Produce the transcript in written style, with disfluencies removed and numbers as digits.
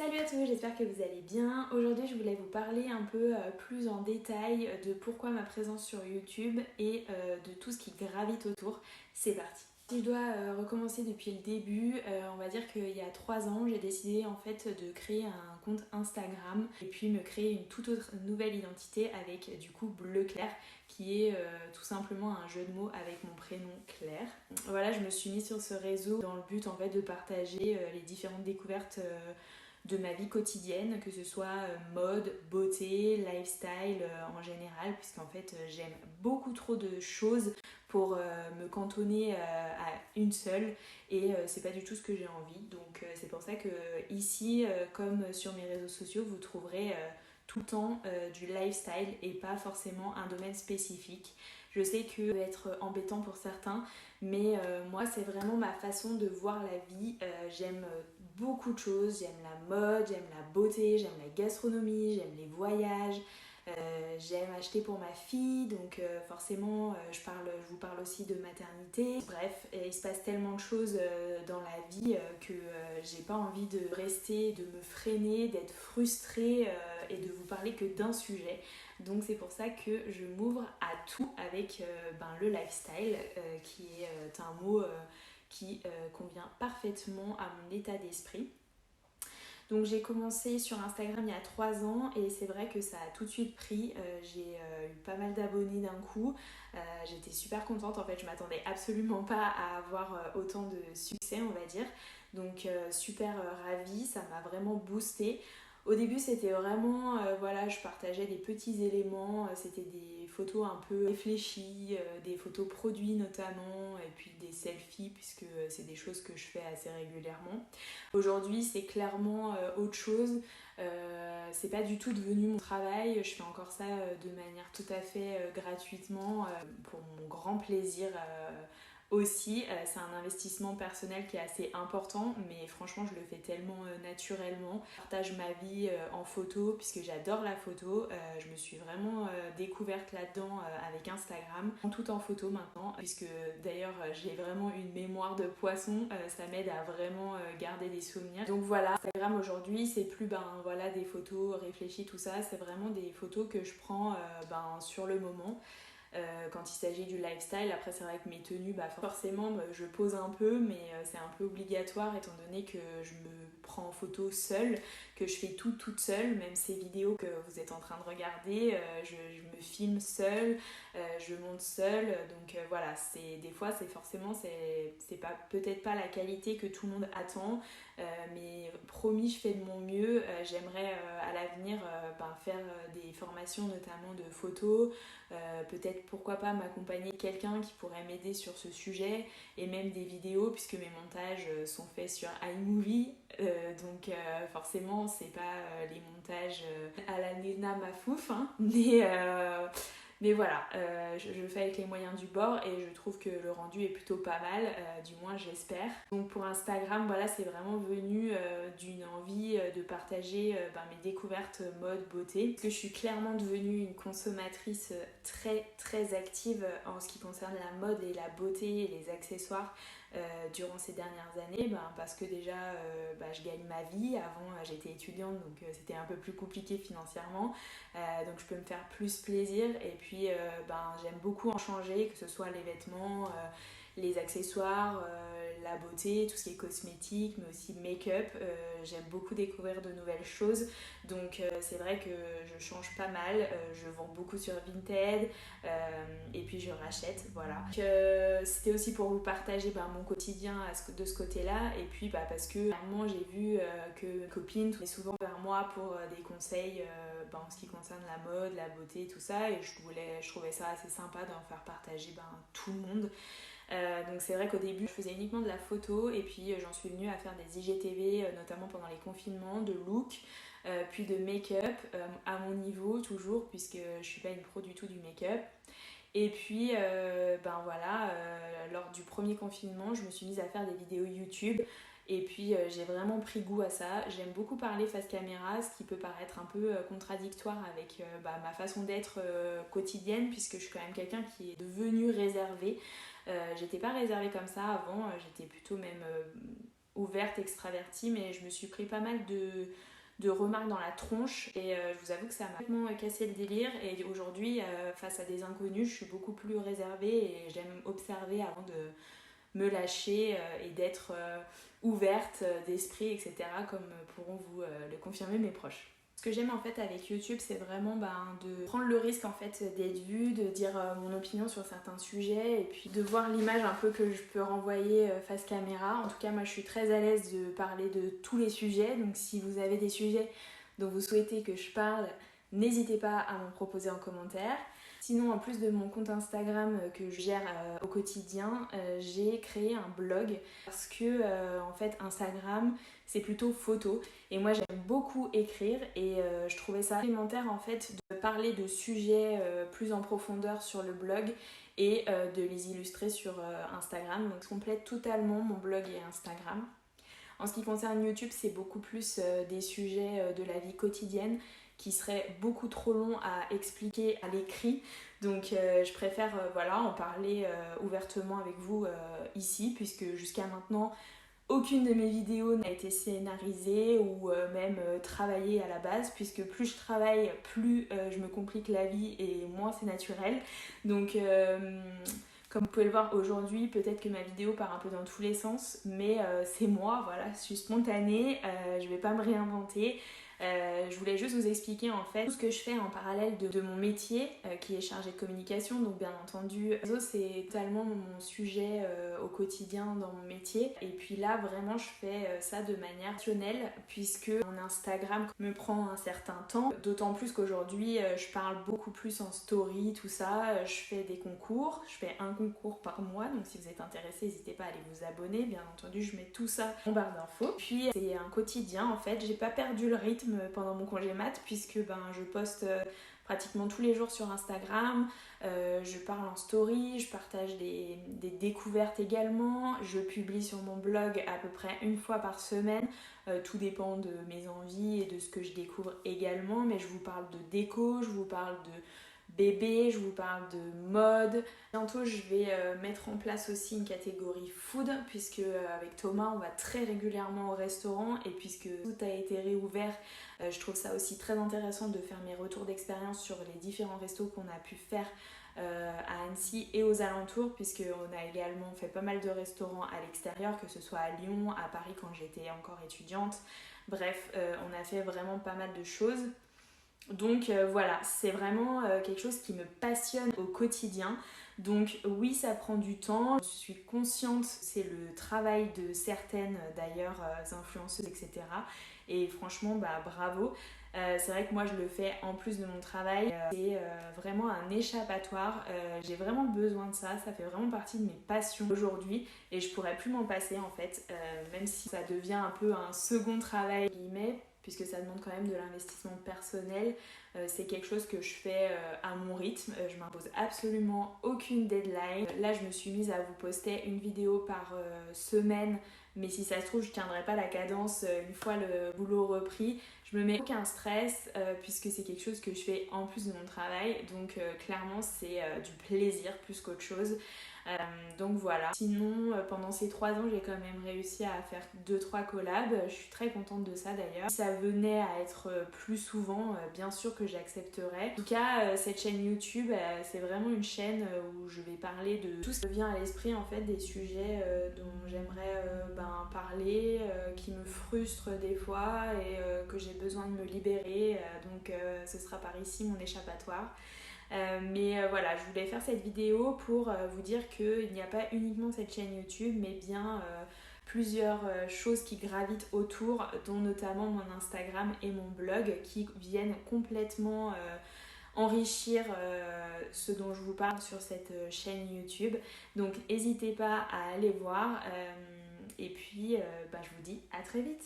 Salut à tous, j'espère que vous allez bien. Aujourd'hui je voulais vous parler un peu plus en détail de pourquoi ma présence sur YouTube et de tout ce qui gravite autour. C'est parti. Si je dois recommencer depuis le début, on va dire qu'il y a 3 ans, j'ai décidé en fait de créer un compte Instagram et puis me créer une toute autre nouvelle identité avec du coup Bleu Clair qui est tout simplement un jeu de mots avec mon prénom Claire. Voilà, je me suis mise sur ce réseau dans le but en fait de partager les différentes découvertes de ma vie quotidienne, que ce soit mode, beauté, lifestyle en général, puisqu'en fait j'aime beaucoup trop de choses pour me cantonner à une seule et c'est pas du tout ce que j'ai envie. Donc c'est pour ça que ici, comme sur mes réseaux sociaux, vous trouverez tout le temps du lifestyle et pas forcément un domaine spécifique. Je sais que ça peut être embêtant pour certains, mais moi c'est vraiment ma façon de voir la vie. J'aime beaucoup de choses, j'aime la mode, j'aime la beauté, j'aime la gastronomie, j'aime les voyages, j'aime acheter pour ma fille, donc forcément je vous parle aussi de maternité. Bref, il se passe tellement de choses dans la vie que j'ai pas envie de rester, de me freiner, d'être frustrée et de vous parler que d'un sujet. Donc c'est pour ça que je m'ouvre à tout avec le lifestyle qui est un mot qui convient parfaitement à mon état d'esprit. Donc j'ai commencé sur Instagram il y a 3 ans et c'est vrai que ça a tout de suite pris. J'ai eu pas mal d'abonnés d'un coup. J'étais super contente, en fait je m'attendais absolument pas à avoir autant de succès, on va dire. Donc super ravie, ça m'a vraiment boostée. Au début c'était vraiment, voilà, je partageais des petits éléments, c'était des photos un peu réfléchies, des photos produits notamment, et puis des selfies puisque c'est des choses que je fais assez régulièrement. Aujourd'hui c'est clairement autre chose, c'est pas du tout devenu mon travail, je fais encore ça de manière tout à fait gratuitement, pour mon grand plaisir aussi. C'est un investissement personnel qui est assez important, mais franchement je le fais tellement naturellement. Je partage ma vie en photo puisque j'adore la photo. Je me suis vraiment découverte là-dedans avec Instagram, tout en photo maintenant, puisque d'ailleurs j'ai vraiment une mémoire de poisson. Ça m'aide à vraiment garder des souvenirs. Donc voilà, Instagram aujourd'hui c'est plus voilà, des photos réfléchies, tout ça, c'est vraiment des photos que je prends sur le moment. Quand il s'agit du lifestyle, après c'est vrai que mes tenues, forcément je pose un peu, mais c'est un peu obligatoire étant donné que je me prends en photo seule, que je fais tout toute seule. Même ces vidéos que vous êtes en train de regarder, je me filme seule, je monte seule, donc voilà, des fois c'est pas, peut-être pas la qualité que tout le monde attend, mais promis je fais de mon mieux. J'aimerais à l'avenir faire des formations notamment de photos, peut-être pourquoi pas m'accompagner de quelqu'un qui pourrait m'aider sur ce sujet, et même des vidéos puisque mes montages sont faits sur iMovie, donc forcément c'est pas les montages à la Nena Mafouf, hein, mais voilà, je le fais avec les moyens du bord et je trouve que le rendu est plutôt pas mal, du moins j'espère. Donc pour Instagram, voilà, c'est vraiment venu d'une envie de partager mes découvertes mode, beauté. Parce que je suis clairement devenue une consommatrice très très active en ce qui concerne la mode et la beauté et les accessoires durant ces dernières années, parce que déjà je gagne ma vie. Avant j'étais étudiante, donc c'était un peu plus compliqué financièrement, donc je peux me faire plus plaisir, et puis j'aime beaucoup en changer, que ce soit les vêtements, les accessoires, la beauté, tout ce qui est cosmétique, mais aussi make-up. J'aime beaucoup découvrir de nouvelles choses, donc c'est vrai que je change pas mal. Je vends beaucoup sur Vinted, et puis je rachète, voilà. Donc, c'était aussi pour vous partager mon quotidien de ce côté-là, et puis parce que vraiment j'ai vu que mes copines venaient souvent vers moi pour des conseils en ce qui concerne la mode, la beauté, tout ça, et je trouvais ça assez sympa d'en faire partager tout le monde. Donc c'est vrai qu'au début je faisais uniquement de la photo, et puis j'en suis venue à faire des IGTV, notamment pendant les confinements, de look, puis de make-up, à mon niveau toujours, puisque je suis pas une pro du tout du make-up. Et puis lors du premier confinement je me suis mise à faire des vidéos YouTube, et puis j'ai vraiment pris goût à ça. J'aime beaucoup parler face caméra, ce qui peut paraître un peu contradictoire avec ma façon d'être quotidienne, puisque je suis quand même quelqu'un qui est devenu réservé. J'étais pas réservée comme ça avant, j'étais plutôt même ouverte, extravertie, mais je me suis pris pas mal de remarques dans la tronche et je vous avoue que ça m'a complètement cassé le délire et aujourd'hui face à des inconnus je suis beaucoup plus réservée et j'aime observer avant de me lâcher et d'être ouverte d'esprit, etc. comme pourront vous le confirmer mes proches. Ce que j'aime en fait avec YouTube, c'est vraiment de prendre le risque en fait d'être vue, de dire mon opinion sur certains sujets et puis de voir l'image un peu que je peux renvoyer face caméra. En tout cas, moi je suis très à l'aise de parler de tous les sujets, donc si vous avez des sujets dont vous souhaitez que je parle, n'hésitez pas à m'en proposer en commentaire. Sinon, en plus de mon compte Instagram que je gère au quotidien, j'ai créé un blog parce que en fait Instagram c'est plutôt photo et moi j'aime beaucoup écrire et je trouvais ça élémentaire en fait de parler de sujets plus en profondeur sur le blog et de les illustrer sur Instagram. Donc je complète totalement mon blog et Instagram. En ce qui concerne YouTube, c'est beaucoup plus des sujets de la vie quotidienne qui seraient beaucoup trop longs à expliquer à l'écrit. Donc je préfère en parler ouvertement avec vous ici, puisque jusqu'à maintenant, aucune de mes vidéos n'a été scénarisée ou même travaillée à la base, puisque plus je travaille, plus je me complique la vie et moins c'est naturel. Donc comme vous pouvez le voir aujourd'hui, peut-être que ma vidéo part un peu dans tous les sens, mais c'est moi, voilà, je suis spontanée, je vais pas me réinventer. Je voulais juste vous expliquer en fait tout ce que je fais en parallèle de mon métier qui est chargé de communication. Donc bien entendu, c'est totalement mon sujet au quotidien dans mon métier. Et puis là vraiment je fais ça de manière rationnelle puisque mon Instagram me prend un certain temps. D'autant plus qu'aujourd'hui je parle beaucoup plus en story, tout ça. Je fais des concours, je fais un concours par mois. Donc si vous êtes intéressé, n'hésitez pas à aller vous abonner. Bien entendu, je mets tout ça en barre d'infos. Puis c'est un quotidien en fait. J'ai pas perdu le rythme pendant mon congé mat puisque je poste pratiquement tous les jours sur Instagram, je parle en story, je partage des découvertes également, je publie sur mon blog à peu près une fois par semaine, tout dépend de mes envies et de ce que je découvre également, mais je vous parle de déco, je vous parle de bébé, je vous parle de mode. Bientôt je vais mettre en place aussi une catégorie food puisque avec Thomas on va très régulièrement au restaurant et puisque tout a été réouvert, je trouve ça aussi très intéressant de faire mes retours d'expérience sur les différents restos qu'on a pu faire à Annecy et aux alentours puisqu'on a également fait pas mal de restaurants à l'extérieur, que ce soit à Lyon, à Paris quand j'étais encore étudiante. Bref, on a fait vraiment pas mal de choses. Donc voilà, c'est vraiment quelque chose qui me passionne au quotidien. Donc oui, ça prend du temps. Je suis consciente, c'est le travail de certaines d'ailleurs influenceuses, etc. Et franchement, bravo. C'est vrai que moi je le fais en plus de mon travail. C'est vraiment un échappatoire. J'ai vraiment besoin de ça. Ça fait vraiment partie de mes passions aujourd'hui. Et je pourrais plus m'en passer en fait. Même si ça devient un peu un second travail, guillemets, puisque ça demande quand même de l'investissement personnel. C'est quelque chose que je fais à mon rythme. Je m'impose absolument aucune deadline. Là, je me suis mise à vous poster une vidéo par semaine, mais si ça se trouve, je ne tiendrai pas la cadence une fois le boulot repris. Je me mets aucun stress puisque c'est quelque chose que je fais en plus de mon travail. Donc clairement, c'est du plaisir plus qu'autre chose. Donc voilà. Sinon, pendant ces 3 ans, j'ai quand même réussi à faire 2-3 collabs. Je suis très contente de ça d'ailleurs. Si ça venait à être plus souvent, bien sûr que j'accepterais. En tout cas, cette chaîne YouTube, c'est vraiment une chaîne où je vais parler de tout ce qui me vient à l'esprit en fait, des sujets dont j'aimerais parler, qui me frustrent des fois et que j'ai besoin de me libérer. Donc ce sera par ici mon échappatoire. Mais voilà, je voulais faire cette vidéo pour vous dire qu'il n'y a pas uniquement cette chaîne YouTube, mais bien plusieurs choses qui gravitent autour, dont notamment mon Instagram et mon blog qui viennent complètement enrichir ce dont je vous parle sur cette chaîne YouTube. Donc n'hésitez pas à aller voir et puis je vous dis à très vite.